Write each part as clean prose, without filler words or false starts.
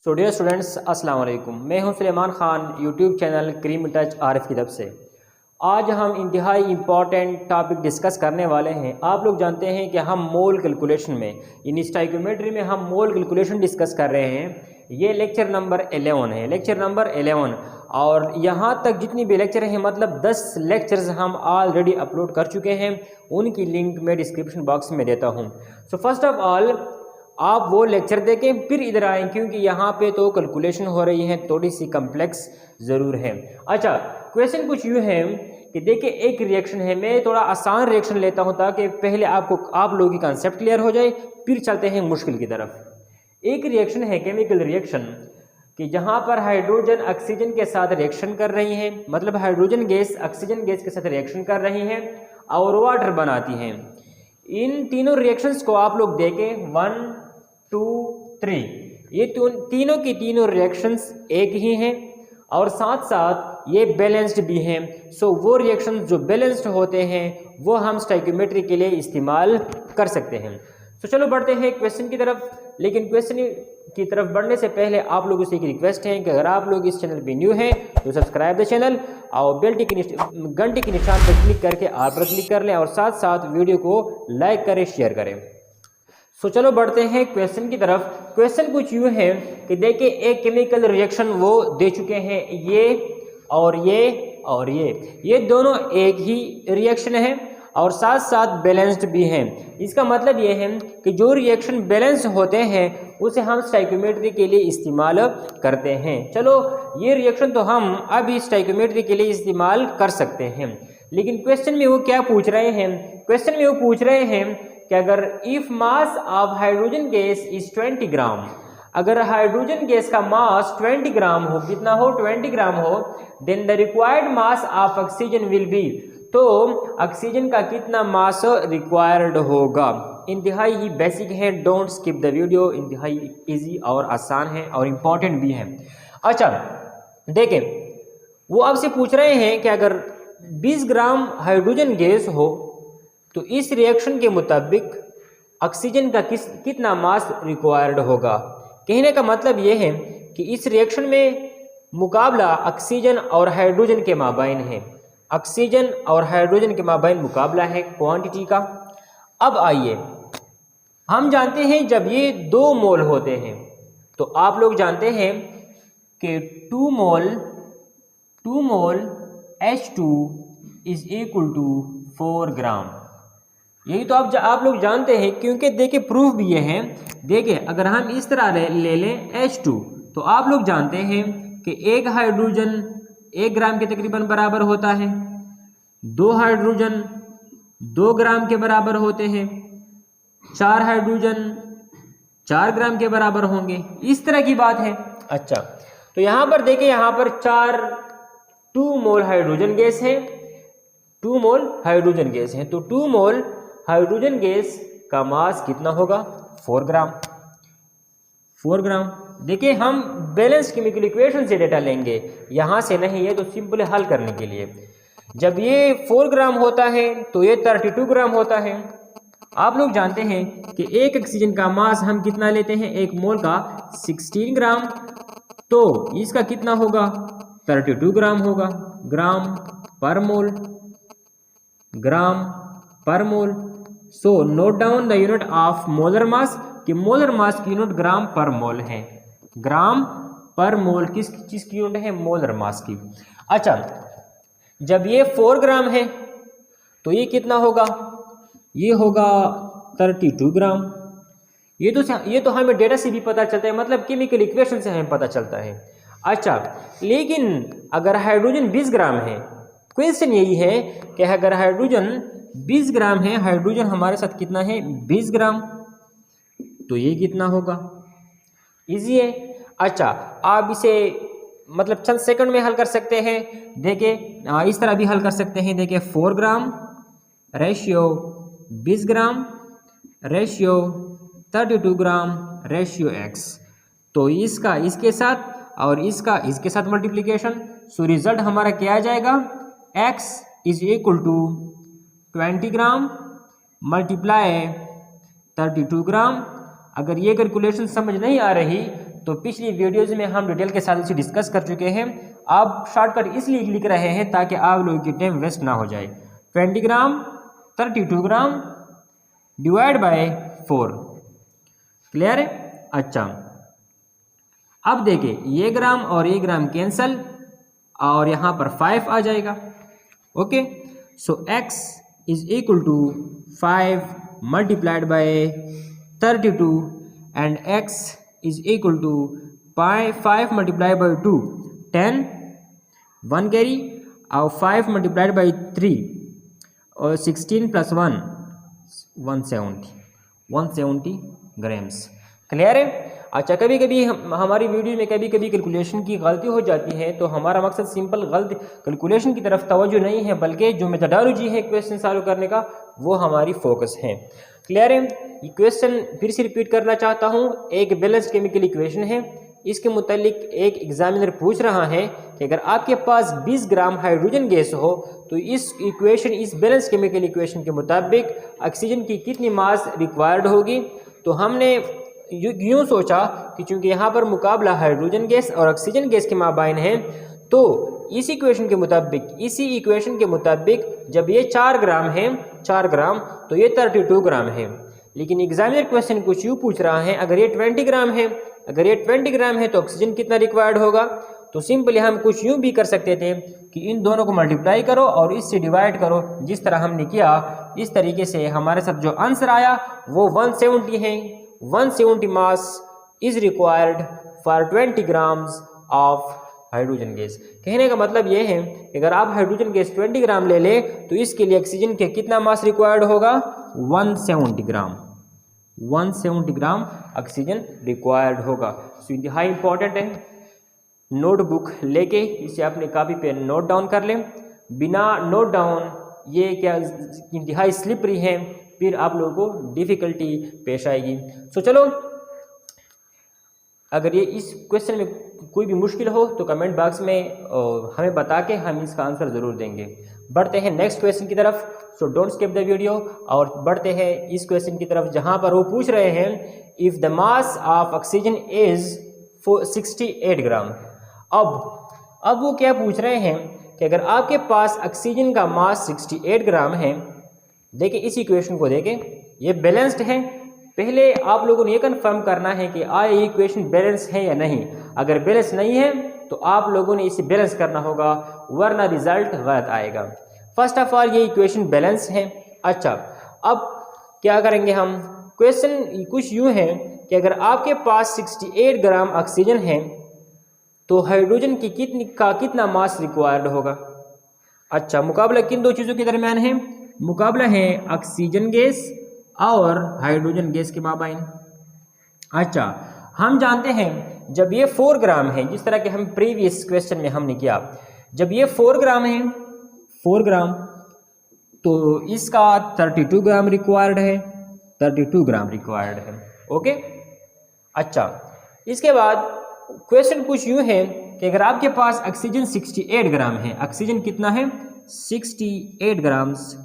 So dear students अस्सलाम वालेकुम। मैं हूं Sulaiman Khan, YouTube channel cream touch Arif की तरफ से। आज हम इंतहाई इम्पॉर्टेंट टॉपिक डिस्कस करने वाले हैं। आप लोग जानते हैं कि हम मोल कैलकुलेशन में यानी स्टाइकोमेट्री में हम मोल कैलकुलेशन डिस्कस कर रहे हैं। ये लेक्चर नंबर 11 है, लेक्चर नंबर 11। और यहाँ तक जितनी भी लेक्चर हैं मतलब 10 लेक्चर्स हम ऑलरेडी अपलोड कर चुके हैं। उनकी लिंक मैं डिस्क्रिप्शन बॉक्स में देता हूँ। सो फर्स्ट ऑफ ऑल आप वो लेक्चर देखें फिर इधर आएँ, क्योंकि यहाँ पे तो कैलकुलेशन हो रही है, थोड़ी सी कम्प्लेक्स ज़रूर है। अच्छा, क्वेश्चन कुछ यूँ है कि देखिए एक रिएक्शन है, मैं थोड़ा आसान रिएक्शन लेता हूँ ताकि पहले आप लोगों की कंसेप्ट क्लियर हो जाए, फिर चलते हैं मुश्किल की तरफ। एक रिएक्शन है केमिकल रिएक्शन कि जहाँ पर हाइड्रोजन ऑक्सीजन के साथ रिएक्शन कर रही हैं, मतलब हाइड्रोजन गैस ऑक्सीजन गैस के साथ रिएक्शन कर रही हैं और वाटर बनाती हैं। इन तीनों रिएक्शंस को आप लोग देखें 1 2 3, ये तीनों की तीनों रिएक्शंस एक ही हैं और साथ साथ ये बैलेंस्ड भी हैं। सो वो रिएक्शंस जो बैलेंस्ड होते हैं वो हम स्टाइकोमेट्री के लिए इस्तेमाल कर सकते हैं। तो चलो बढ़ते हैं क्वेश्चन की तरफ। लेकिन क्वेश्चन की तरफ बढ़ने से पहले आप लोगों से एक रिक्वेस्ट है कि अगर आप लोग इस चैनल पे न्यू हैं तो सब्सक्राइब द चैनल और घंटे के निशान पर क्लिक करके ऑल पर क्लिक कर लें और साथ साथ वीडियो को लाइक करें, शेयर करें। सो चलो बढ़ते हैं क्वेश्चन की तरफ। क्वेश्चन कुछ यूँ है कि देखिए एक केमिकल रिएक्शन वो दे चुके हैं, ये और ये और ये दोनों एक ही रिएक्शन है और साथ साथ बैलेंस्ड भी हैं। इसका मतलब ये है कि जो रिएक्शन बैलेंस होते हैं उसे हम स्टाइकोमेट्री के लिए इस्तेमाल करते हैं। चलो ये रिएक्शन तो हम अभी स्टाइकोमेट्री के लिए इस्तेमाल कर सकते हैं। लेकिन क्वेश्चन में वो क्या पूछ रहे हैं? क्वेश्चन में वो पूछ रहे हैं कि अगर if mass of hydrogen gas is 20 ग्राम, अगर हाइड्रोजन गैस का मास 20 ग्राम हो, कितना हो? 20 ग्राम हो, then the required mass of oxygen will be, तो ऑक्सीजन का कितना मास रिक्वायर्ड होगा। इंतहाई ही बेसिक है, डोंट स्किप द वीडियो, इंतहाई इजी और आसान है और इम्पॉर्टेंट भी है। अच्छा देखें, वो आपसे पूछ रहे हैं कि अगर 20 ग्राम हाइड्रोजन गैस हो तो इस रिएक्शन के मुताबिक ऑक्सीजन का कितना मास रिक्वायर्ड होगा। कहने का मतलब ये है कि इस रिएक्शन में मुकाबला ऑक्सीजन और हाइड्रोजन के माबैन है, ऑक्सीजन और हाइड्रोजन के माबैन मुकाबला है क्वांटिटी का। अब आइए, हम जानते हैं जब ये 2 मोल होते हैं तो आप लोग जानते हैं कि 2 मोल H2 इज इक्वल टू 4 ग्राम। यही तो आप लोग जानते हैं, क्योंकि देखिए प्रूफ भी ये है। देखिए अगर हम इस तरह ले लें H2 तो आप लोग जानते हैं कि एक हाइड्रोजन 1 ग्राम के तकरीबन बराबर होता है, 2 हाइड्रोजन 2 ग्राम के बराबर होते हैं, 4 हाइड्रोजन 4 ग्राम के बराबर होंगे, इस तरह की बात है। अच्छा तो यहाँ पर देखिए, यहाँ पर 2 मोल हाइड्रोजन गैस है, 2 मोल हाइड्रोजन गैस है, तो 2 मोल हाइड्रोजन गैस का मास कितना होगा? 4 ग्राम। 4 ग्राम। देखिए हम बैलेंस केमिकल इक्वेशन से डेटा लेंगे, यहाँ से नहीं है, तो सिंपल हल करने के लिए जब ये 4 ग्राम होता है तो ये 32 ग्राम होता है। आप लोग जानते हैं कि एक ऑक्सीजन का मास हम कितना लेते हैं, एक मोल का 16 ग्राम, तो इसका कितना होगा? 32 ग्राम होगा, ग्राम पर मोल, ग्राम पर mole. So note down the unit of molar mass, कि मोलर मास की यूनिट ग्राम पर मोल है। ग्राम पर मोल किस चीज की यूनिट है? मोलर मास की। अच्छा जब ये 4 ग्राम है तो ये कितना होगा? ये होगा 32 ग्राम। ये तो हमें डेटा से भी पता चलता है, मतलब केमिकल इक्वेशन से हमें पता चलता है। अच्छा लेकिन अगर हाइड्रोजन 20 ग्राम है, क्वेश्चन यही है कि अगर हाइड्रोजन 20 ग्राम है, हाइड्रोजन हमारे साथ कितना है? 20 ग्राम, तो ये कितना होगा? इजी है। अच्छा आप इसे मतलब चंद सेकंड में हल कर सकते हैं। देखिए इस तरह भी हल कर सकते हैं। देखिए 4 ग्राम रेशियो 20 ग्राम रेशियो 32 ग्राम रेशियो x, तो इसका इसके साथ और इसका इसके साथ मल्टीप्लिकेशन, सो रिजल्ट हमारा क्या आ जाएगा? x is equal to 20 gram multiply 32 gram. अगर ये कैलकुलेशन समझ नहीं आ रही तो पिछली वीडियोज़ में हम डिटेल के साथ इसे डिस्कस कर चुके हैं। आप शॉर्टकट इसलिए लिख रहे हैं ताकि आप लोगों की टाइम वेस्ट ना हो जाए। 20 ग्राम 32 ग्राम डिवाइड बाय 4। क्लियर है? अच्छा, अब देखिए ये ग्राम और ये ग्राम कैंसल और यहाँ पर 5 आ जाएगा। Okay, so x is equal to 5 multiplied by 32 and x is equal to 5 multiplied by 2 10 1 carry और 5 मल्टीप्लाइड बाय 3 और 16 प्लस 1 170 ग्राम्स। क्लियर है? अच्छा, कभी कभी हमारी वीडियो में कभी कभी कैलकुलेशन की गलती हो जाती है, तो हमारा मकसद सिंपल गलती कैलकुलेशन की तरफ तवज्जो नहीं है, बल्कि जो मेथोडोलॉजी है क्वेश्चन सॉल्व करने का वो हमारी फोकस है। क्लियर है? ये क्वेश्चन फिर से रिपीट करना चाहता हूँ। एक बैलेंस केमिकल इक्वेशन है, इसके मुतालिक एक एग्जामिनर पूछ रहा है कि अगर आपके पास 20 ग्राम हाइड्रोजन गैस हो तो इस बैलेंस केमिकल इक्वेशन के मुताबिक ऑक्सीजन की कितनी मास रिक्वायर्ड होगी। तो हमने यूँ सोचा कि चूंकि यहाँ पर मुकाबला हाइड्रोजन गैस और ऑक्सीजन गैस के माबाइन है, तो इस इक्वेशन के मुताबिक जब ये 4 ग्राम है 4 ग्राम तो ये 32 ग्राम है। लेकिन एग्जामिनर क्वेश्चन कुछ यूँ पूछ रहा है, अगर ये 20 ग्राम है तो ऑक्सीजन कितना रिक्वायर्ड होगा। तो सिंपली हम कुछ यूँ भी कर सकते थे कि इन दोनों को मल्टीप्लाई करो और इससे डिवाइड करो, जिस तरह हमने किया। इस तरीके से हमारे साथ जो आंसर आया वो 170 है। 170 mass is required for 20 grams of hydrogen gas. कहने का मतलब ये है कि अगर आप हाइड्रोजन गैस 20 ग्राम ले ले तो इसके लिए ऑक्सीजन के कितना मास रिक्वायर्ड होगा? 170 ग्राम ऑक्सीजन रिक्वायर्ड होगा। सो इंतहाई इंपॉर्टेंट है, नोटबुक लेके इसे अपने कॉपी पे नोट डाउन कर लें। बिना नोट डाउन ये क्या इंतहाई स्लिपरी है, फिर आप लोगों को डिफ़िकल्टी पेश आएगी। सो चलो, अगर ये इस क्वेश्चन में कोई भी मुश्किल हो तो कमेंट बॉक्स में हमें बता के हम इसका आंसर ज़रूर देंगे। बढ़ते हैं नेक्स्ट क्वेश्चन की तरफ। So don't skip the video और बढ़ते हैं इस क्वेश्चन की तरफ, जहां पर वो पूछ रहे हैं if the mass of oxygen is 68 ग्राम। अब वो क्या पूछ रहे हैं कि अगर आपके पास ऑक्सीजन का मास 68 ग्राम है। देखिए इस इक्वेशन को देखें, ये बैलेंस्ड है। पहले आप लोगों ने ये कंफर्म करना है कि ये इक्वेशन बैलेंस है या नहीं। अगर बैलेंस नहीं है तो आप लोगों ने इसे बैलेंस करना होगा, वरना रिजल्ट गलत आएगा। फर्स्ट ऑफ ऑल ये इक्वेशन बैलेंस है। अच्छा, अब क्या करेंगे हम? क्वेश्चन कुछ यूँ है कि अगर आपके पास 68 ग्राम ऑक्सीजन है तो हाइड्रोजन की कितना मास रिक्वायर्ड होगा। अच्छा, मुकाबला किन दो चीज़ों के दरमियान है? मुकाबला है ऑक्सीजन गैस और हाइड्रोजन गैस के माबाइन। अच्छा, हम जानते हैं जब ये 4 ग्राम है, जिस तरह के हम प्रीवियस क्वेश्चन में हमने किया, जब ये 4 ग्राम है 4 ग्राम तो इसका 32 ग्राम रिक्वायर्ड है। 32 ग्राम रिक्वायर्ड है। ओके, अच्छा, इसके बाद क्वेश्चन कुछ यूँ है कि अगर आपके पास ऑक्सीजन 68 ग्राम है, ऑक्सीजन कितना है? 68 ग्राम्स,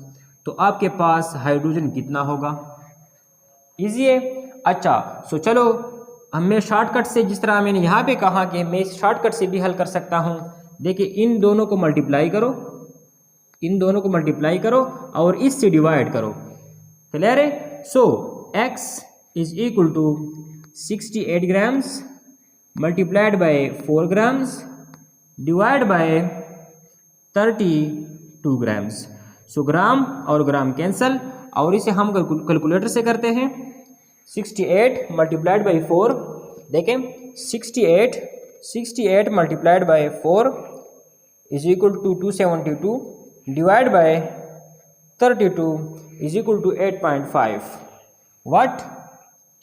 तो आपके पास हाइड्रोजन कितना होगा? इजी है। अच्छा, सो चलो मैं शॉर्टकट से, जिस तरह मैंने यहाँ पे कहा कि मैं इस शॉर्टकट से भी हल कर सकता हूँ। देखिए इन दोनों को मल्टीप्लाई करो और इससे डिवाइड करो। क्लियर है? So x is equal to 68 grams multiplied by 4 grams divide by 32 grams. So gram और ग्राम कैंसल और इसे हम कैलकुलेटर से करते हैं। 68 मल्टीप्लाइड बाई 4, देखें 68 multiplied by 4 is equal to 272 divide by 32 is equal to 8.5 what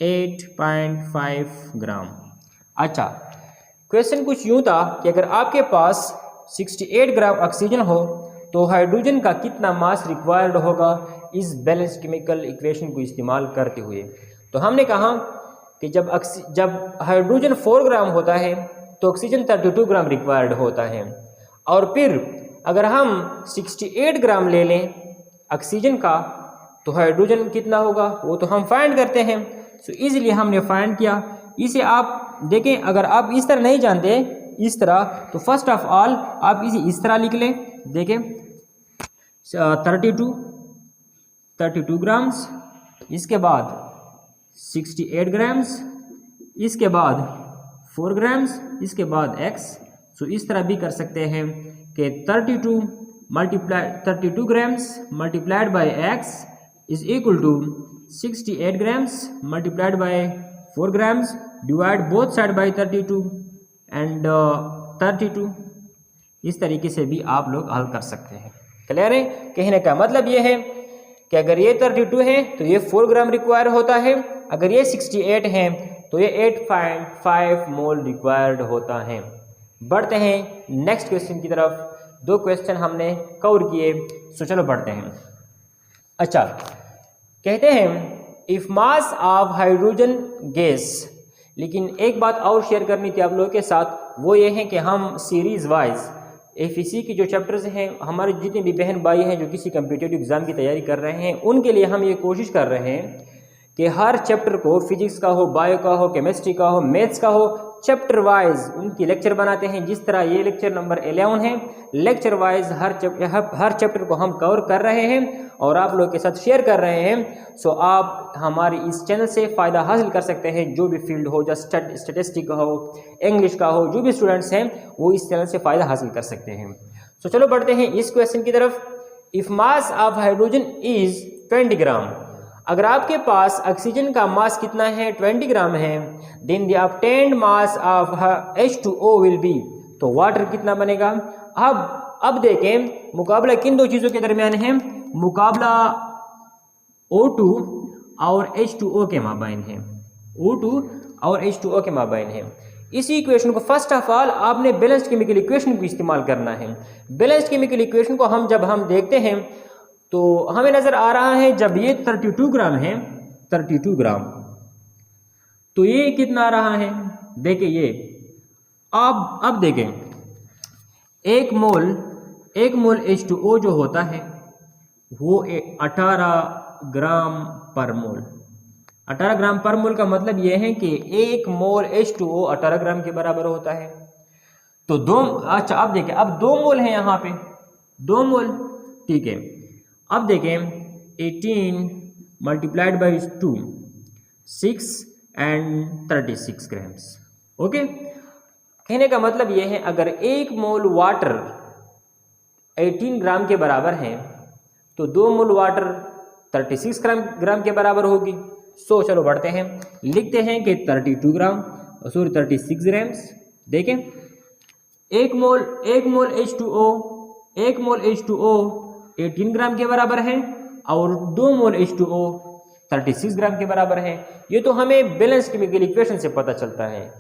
8.5 gram. अच्छा, question कुछ यूँ था कि अगर आपके पास 68 ग्राम ऑक्सीजन हो तो हाइड्रोजन का कितना मास रिक्वायर्ड होगा इस बैलेंस केमिकल इक्वेशन को इस्तेमाल करते हुए। तो हमने कहा कि जब हाइड्रोजन 4 ग्राम होता है तो ऑक्सीजन 32 ग्राम रिक्वायर्ड होता है। और फिर अगर हम 68 ग्राम ले लें ऑक्सीजन का तो हाइड्रोजन कितना होगा वो तो हम फाइंड करते हैं। सो इजीली हमने फाइंड किया इसे आप देखें, अगर आप इस तरह नहीं जानते इस तरह, तो फर्स्ट ऑफ ऑल आप इसे इस तरह लिख लें। देखें 32 ग्राम्स, इसके बाद 68 ग्राम्स, इसके बाद 4 ग्राम्स, इसके बाद x। सो इस तरह भी कर सकते हैं कि 32 grams multiplied by x is equal to 68 grams multiplied by 4 grams, divide both side by 32 and 32। इस तरीके से भी आप लोग हल कर सकते हैं। क्लियर है? कहने का मतलब ये है कि अगर ये 32 है तो ये 4 ग्राम रिक्वायर होता है, अगर ये 68 है तो ये 8.5 मोल रिक्वायर्ड होता है। बढ़ते हैं नेक्स्ट क्वेश्चन की तरफ। 2 क्वेश्चन हमने कवर किए, सो चलो बढ़ते हैं। अच्छा, कहते हैं if mass of hydrogen gas, लेकिन एक बात और शेयर करनी थी आप लोगों के साथ, वो ये है कि हम सीरीज वाइज एफईसी की जो चैप्टर्स हैं, हमारे जितने भी बहन भाई हैं जो किसी कम्पिटिटिव एग्जाम की तैयारी कर रहे हैं, उनके लिए हम ये कोशिश कर रहे हैं कि हर चैप्टर को, फिजिक्स का हो, बायो का हो, केमिस्ट्री का हो, मैथ्स का हो, चैप्टर वाइज उनकी लेक्चर बनाते हैं। जिस तरह ये लेक्चर नंबर 11 है, लेक्चर वाइज हर चैप्टर को हम कवर कर रहे हैं और आप लोगों के साथ शेयर कर रहे हैं। सो आप हमारे इस चैनल से फ़ायदा हासिल कर सकते हैं, जो भी फील्ड हो, जैसे स्टैटिस्टिक का हो, इंग्लिश का हो, जो भी स्टूडेंट्स हैं वो इस चैनल से फ़ायदा हासिल कर सकते हैं। सो चलो बढ़ते हैं इस क्वेश्चन की तरफ। If mass of hydrogen is 20 ग्राम, अगर आपके पास ऑक्सीजन का मास कितना है, 20 ग्राम है, then the obtained mass of H2O will be, तो वाटर कितना बनेगा। अब देखें मुकाबला किन 2 चीज़ों के दरमियान है, मुकाबला O2 और H2O के माबैन है, O2 और H2O के माबैन है। इसी इक्वेशन को फर्स्ट ऑफ ऑल आपने बैलेंस्ड केमिकल इक्वेशन को इस्तेमाल करना है। बैलेंस्ड केमिकल इक्वेशन को जब हम देखते हैं तो हमें नजर आ रहा है, जब ये 32 ग्राम है, 32 ग्राम, तो ये कितना आ रहा है, देखिए ये अब देखें 1 मोल H2O जो होता है वो 18 ग्राम पर मोल। 18 ग्राम पर मोल का मतलब ये है कि 1 मोल H2O 18 ग्राम के बराबर होता है। तो अच्छा अब देखें, अब 2 मोल है यहाँ पे, 2 मोल, ठीक है। अब देखें 18 multiplied by 2, 6 and 36 grams. Okay, कहने का मतलब यह है अगर 1 मोल वाटर 18 ग्राम के बराबर है तो 2 मोल वाटर 36 ग्राम के बराबर होगी। सो चलो बढ़ते हैं, लिखते हैं कि 36 ग्राम्स। देखें 1 मोल H2O 18 ग्राम के बराबर है और 2 मोल H2O 36 ग्राम के बराबर है। ये तो हमें बैलेंस केमिकल इक्वेशन से पता चलता है।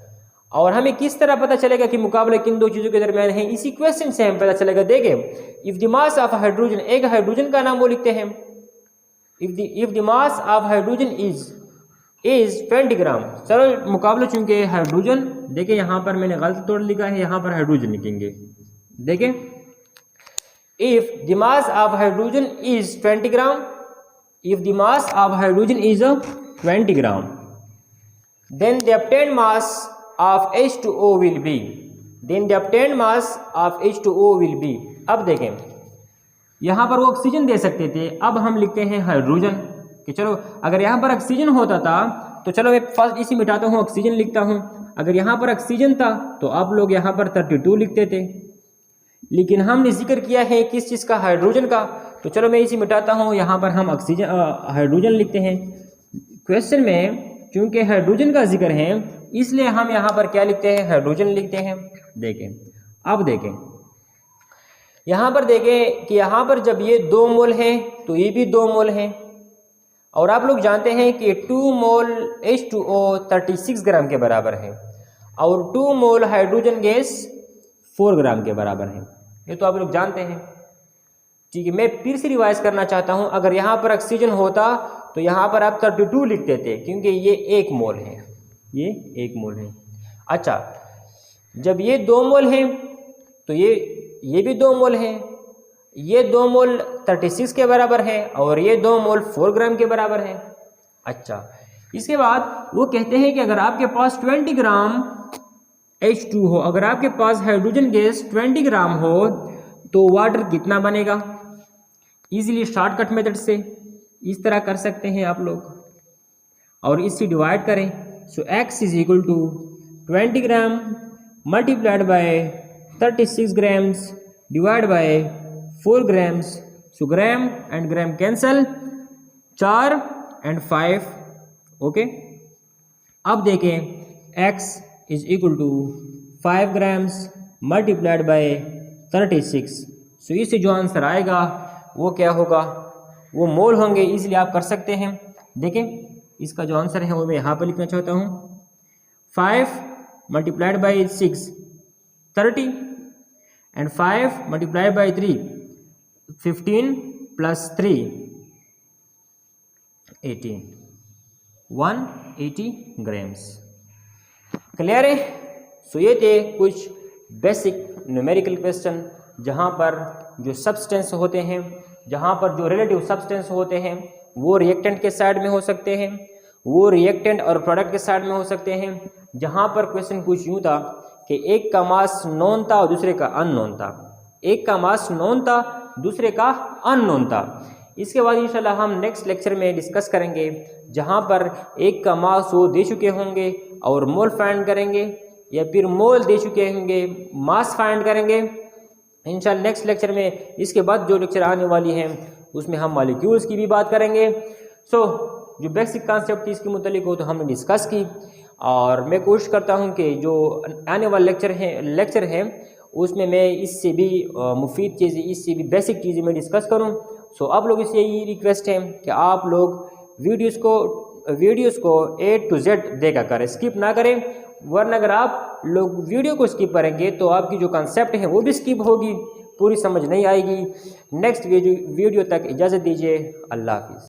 और हमें किस तरह पता चलेगा कि मुकाबला किन 2 चीज़ों के दरमियान है, इसी क्वेश्चन से हमें पता चलेगा। देखें if the mass of hydrogen, एक हाइड्रोजन का नाम वो लिखते हैं, if the mass of hydrogen is 20 ग्राम। चलो मुकाबला चूंकि हाइड्रोजन, देखें यहाँ पर मैंने गलत तौर लिखा है, यहाँ पर हाइड्रोजन लिखेंगे। देखें if the mass of hydrogen is 20 gram, if the mass of hydrogen is 20 gram, then the obtained mass of H2O will be, then the obtained mass of H2O will be। अब देखें यहाँ पर वो oxygen दे सकते थे, अब हम लिखते हैं हाइड्रोजन। कि चलो अगर यहाँ पर ऑक्सीजन होता था तो चलो मैं फर्स्ट इसी मिटाता हूँ, ऑक्सीजन लिखता हूँ। अगर यहाँ पर ऑक्सीजन था तो आप लोग यहाँ पर 32 लिखते थे, लेकिन हमने जिक्र किया है किस चीज़ का, हाइड्रोजन का। तो चलो मैं इसी मिटाता हूँ, यहाँ पर हम हाइड्रोजन लिखते हैं। क्वेश्चन में चूंकि हाइड्रोजन का जिक्र है इसलिए हम यहाँ पर क्या लिखते हैं, हाइड्रोजन लिखते हैं। देखें अब देखें यहाँ पर देखें कि यहाँ पर जब ये 2 मोल है तो ये भी 2 मोल है, और आप लोग जानते हैं कि 2 मोल H2O 36 ग्राम के बराबर है और 2 मोल हाइड्रोजन गैस 4 ग्राम के बराबर है। ये तो आप लोग जानते हैं, ठीक है। मैं फिर से रिवाइज करना चाहता हूं, अगर यहाँ पर ऑक्सीजन होता तो यहाँ पर आप 32 लिखते थे, क्योंकि ये 1 मोल है, ये 1 मोल है। अच्छा, जब ये 2 मोल है तो ये भी 2 मोल है, ये 2 मोल 36 के बराबर है और ये 2 मोल 4 ग्राम के बराबर है। अच्छा, इसके बाद वो कहते हैं कि अगर आपके पास 20 ग्राम H2 हो, अगर आपके पास हाइड्रोजन गैस 20 ग्राम हो तो वाटर कितना बनेगा। इजीली शॉर्टकट मेथड से इस तरह कर सकते हैं आप लोग और इससे डिवाइड करें। So x is equal to 20 gram multiplied by 36 grams divide by 4 grams. So gram and gram cancel, 4 and 5। Okay, अब देखें x is equal to 5 grams multiplied by 36। So इससे जो आंसर आएगा वो क्या होगा, वो मोल होंगे। इसलिए आप कर सकते हैं। देखें इसका जो आंसर है वो मैं यहाँ पर लिखना चाहता हूँ। 5 multiplied by 6 30 and 5 multiplied by 3 15 plus 3 18 180 grams. Clear है। सो ये थे कुछ बेसिक न्यूमेरिकल क्वेश्चन जहाँ पर जो सब्सटेंस होते हैं, जहाँ पर जो रिलेटिव सब्सटेंस होते हैं वो रिएक्टेंट के साइड में हो सकते हैं, वो रिएक्टेंट और प्रोडक्ट के साइड में हो सकते हैं। जहाँ पर क्वेश्चन कुछ यूँ था कि एक का मास नोन था और दूसरे का अननोन था, एक का मास नोन था दूसरे का अननोन था। इसके बाद इंशाल्लाह हम नेक्स्ट लेक्चर में डिस्कस करेंगे जहाँ पर एक का मास वो दे चुके होंगे और मोल फाइंड करेंगे, या फिर मोल दे चुके होंगे मास फाइंड करेंगे इंशाल्लाह नेक्स्ट लेक्चर में। इसके बाद जो लेक्चर आने वाली है उसमें हम मॉलिक्यूल्स की भी बात करेंगे। सो जो बेसिक कॉन्सेप्ट इसके मुतालिक हो तो हमने डिस्कस की, और मैं कोशिश करता हूं कि जो आने वाला लेक्चर है उसमें मैं इससे भी मुफीद चीज़ें, इससे भी बेसिक चीज़ें मैं डिस्कस करूं। सो आप लोगों से यही रिक्वेस्ट है कि आप लोग वीडियोस को A to Z देखा करें, स्किप ना करें, वरना अगर आप लोग वीडियो को स्किप करेंगे तो आपकी जो कॉन्सेप्ट है वो भी स्किप होगी, पूरी समझ नहीं आएगी। नेक्स्ट वीडियो तक इजाज़त दीजिए। अल्लाह हाफिज़।